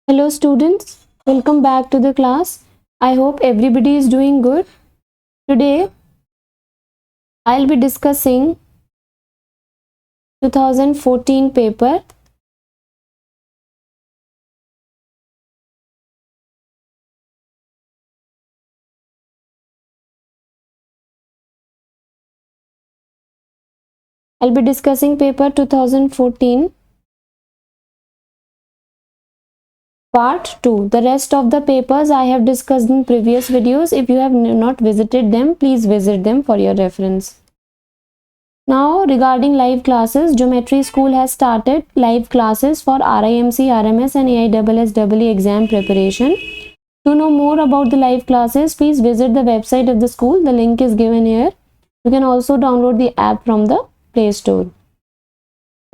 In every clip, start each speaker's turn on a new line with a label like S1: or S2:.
S1: Hello students, welcome back to the class. I hope everybody is doing good. Today I'll be discussing 2014 paper. I'll be discussing paper 2014 part 2. The rest of the papers I have discussed in previous videos. If you have not visited them, please visit them for your reference. Now regarding live classes, Geometry School has started live classes for RIMC, RMS and AISSEE exam preparation. To know more about the live classes, please visit the website of the school. The link is given here. You can also download the app from the Play Store.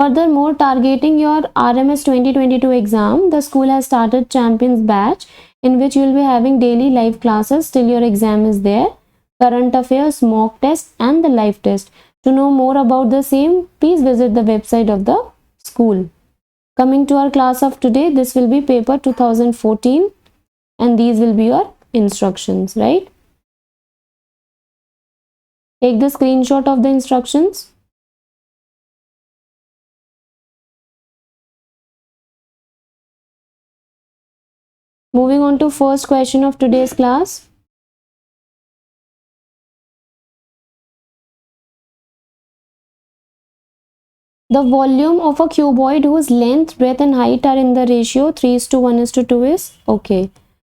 S1: Furthermore, targeting your RMS 2022 exam, the school has started Champions Batch, in which you will be having daily live classes till your exam is there, current affairs, mock test and the live test. To know more about the same, please visit the website of the school. Coming to our class of today, this will be paper 2014 and these will be your instructions, right? Take the screenshot of the instructions. Moving on to first question of today's class. The volume of a cuboid whose length, breadth and height are in the ratio 3:1:2 is okay.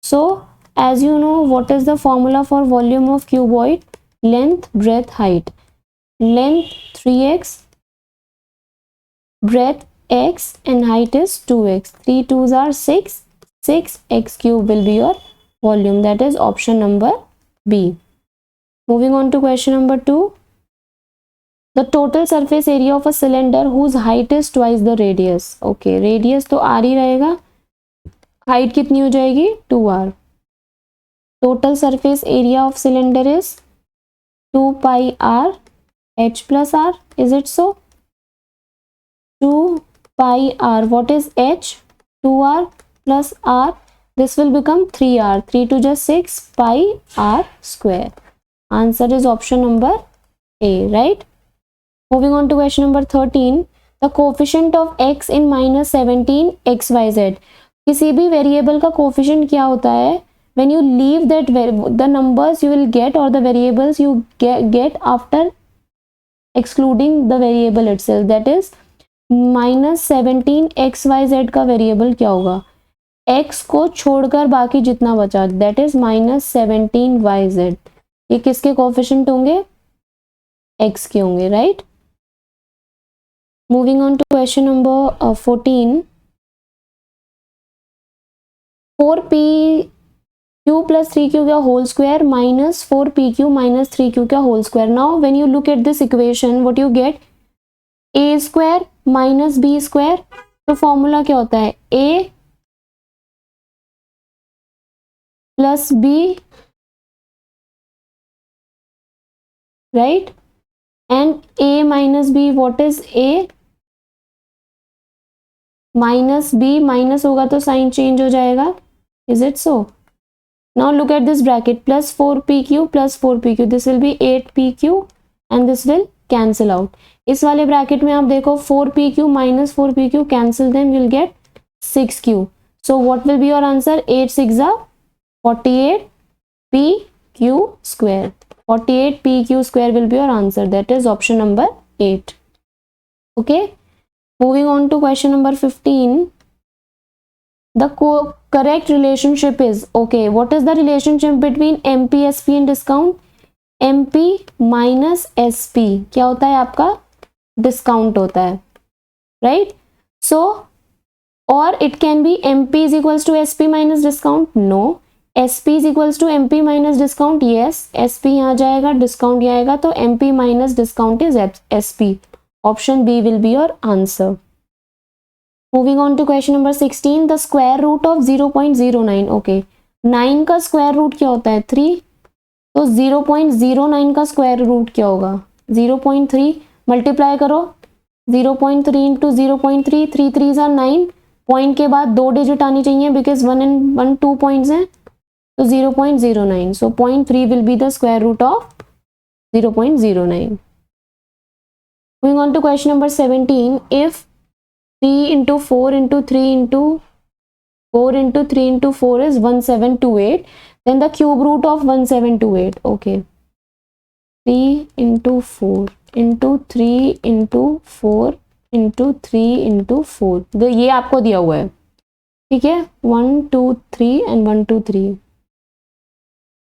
S1: So as you know, what is the formula for volume of cuboid? Length, breadth, height. Length 3x, breadth x and height is 2x. 3 2s are 6. 6x cube will be your volume. That is option number B. Moving on to question number 2. The total surface area of a cylinder whose height is twice the radius. Okay, radius तो r ही रहेगा, height कितनी हो जाएगी 2r. Total surface area of cylinder is 2 pi r h plus r. Is it so? 2 pi r. What is h? 2r plus r. This will become 3r. 3 to just 6 pi r square. Answer is option number A, right? Moving on to question number 13. The coefficient of x in -17 xyz. किसी भी variable का coefficient क्या होता है? When you leave that the numbers you will get or the variables you get after excluding the variable itself. That is -17 xyz का variable क्या होगा? x को छोड़कर बाकी जितना बचा, that is -17 yz. ये किसके कोफिशिएंट होंगे? x के होंगे, right? Moving on to question number 14. 4pq plus 3q का whole square minus 4pq minus 3q का whole square. Now when you look at this equation, what you get? a square minus b square. तो formula क्या होता है? a plus b, right? And a minus b, what is a? Minus B, minus होगा तो sign change हो जाएगा. Is it so? Now look at this bracket. Plus 4pq plus 4pq, this will be 8pq and this will cancel out. इस वाले bracket में आप देखो 4pq minus 4pq cancel them, will get 6q. So what will be your answer? 8 6 48pq square. 48pq square will be your answer. That is option number 8. Okay. Moving on to question number 15. The correct relationship is, okay, what is the relationship between MP, SP and discount? MP minus SP क्या होता है आपका? Discount होता है, right? So, or it can be MP is equals to SP minus discount. No. SP is equals to MP minus discount. Yes. SP यहाँ जाएगा, discount यहाँ आएगा, तो MP minus discount is SP. Option B will be your answer. Moving on to question number 16. The square root of 0.09. Okay. 9 का square root क्या होता है? 3. तो 0.09 का square root क्या होगा? 0.3. मल्टीप्लाई करो. 0.3 into 0.3. 3 3s are 9. पॉइंट के बाद 2 डिजिट आनी चाहिए बिकॉज 1 and 1 2 पॉइंट्स हैं, तो 0.09. So 0.3 will be the square root of 0.09. Moving on to question number 17. If 3 into 4 into 3 into 4 into 3 into 4 is 1728, then the cube root of 1728. Okay. 3 into 4 into 3 into 4 into 3 into 4. तो ये आपको दिया हुआ है, ठीक है, 1 2 3 and 1 2 3.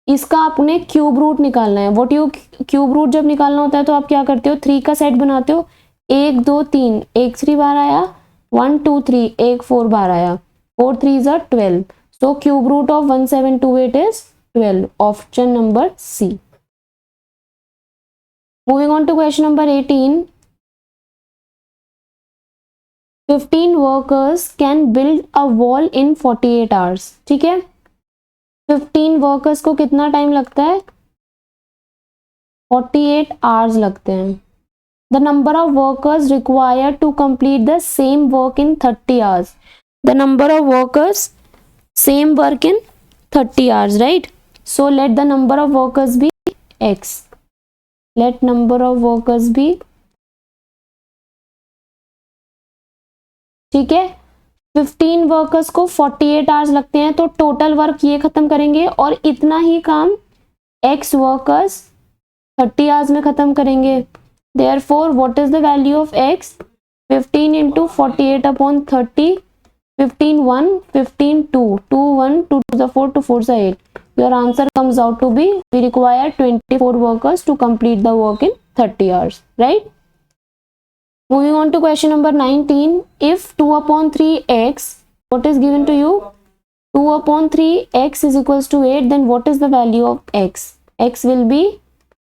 S1: इसका आपने क्यूब रूट निकालना है. व्हाट यू क्यूब रूट जब निकालना होता है तो आप क्या करते हो, 3 का सेट बनाते हो, 1 2 3 एक 3 बार आया, 1 2 3 एक 4 बार आया, 4 3 is 12. So cube root of 1728 is 12. Option number C. Moving on to question number 18. 15 workers can build a wall in 48 hours. ठीक है, 15 वर्कर्स को कितना टाइम लगता है, 48 आवर्स लगते हैं. The number of workers required to complete the same work in 30 hours. The number of workers same work in 30 hours, right. So let the number of workers be x. Let number of workers be, ठीक है, 15 workers को 48 hours लगते हैं, तो total work ये खत्म करेंगे और इतना ही काम x वर्कर्स 30 आवर्स में खत्म करेंगे. Therefore what is the value of x, 15 into 48 upon 30, 15 1 15 2 2 1 2 to the 4 2 4 is 8. Your answer comes out to be, we require 24 workers to complete the work in 30 hours, right? Moving on to question number 19. If 2 upon 3x, what is given to you? 2 upon 3x is equals to 8, then what is the value of x? X will be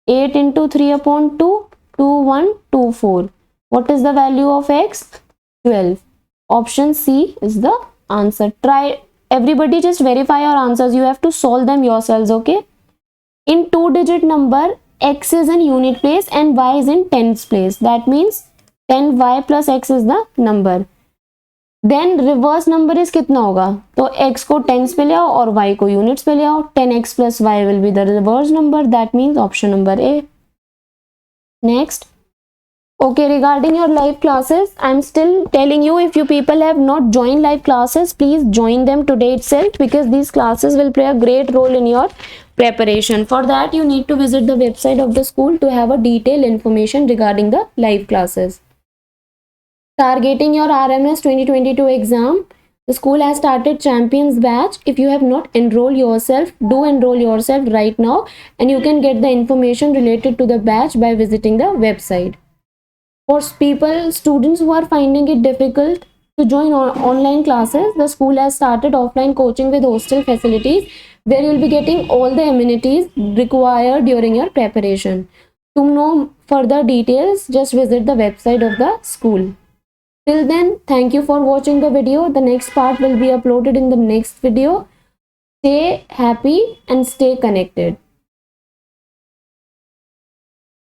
S1: 8 into 3 upon 2, 2 1 2 4. What is the value of x? 12. Option C is the answer. Try, everybody just verify your answers. You have to solve them yourselves, okay? In 2-digit number, x is in unit place and y is in tens place. That means 10y plus x is the number. Then reverse number is कितना होगा, तो x को tens पे ले आओ और y को units पे ले आओ. 10x plus y will be the reverse number. That means option number A. Next. Okay, regarding your live classes, I'm still telling you, if you people have not joined live classes, please join them today itself, because these classes will play a great role in your preparation. For that, you need to visit the website of the school to have a detailed information regarding the live classes. Targeting your RMS 2022 exam, the school has started Champions batch. If you have not enrolled yourself, do enroll yourself right now, and you can get the information related to the batch by visiting the website. For students who are finding it difficult to join online classes, the school has started offline coaching with hostel facilities, where you will be getting all the amenities required during your preparation. To know further details, just visit the website of the school. Till then, thank you for watching the video. The next part will be uploaded in the next video. Stay happy and stay connected.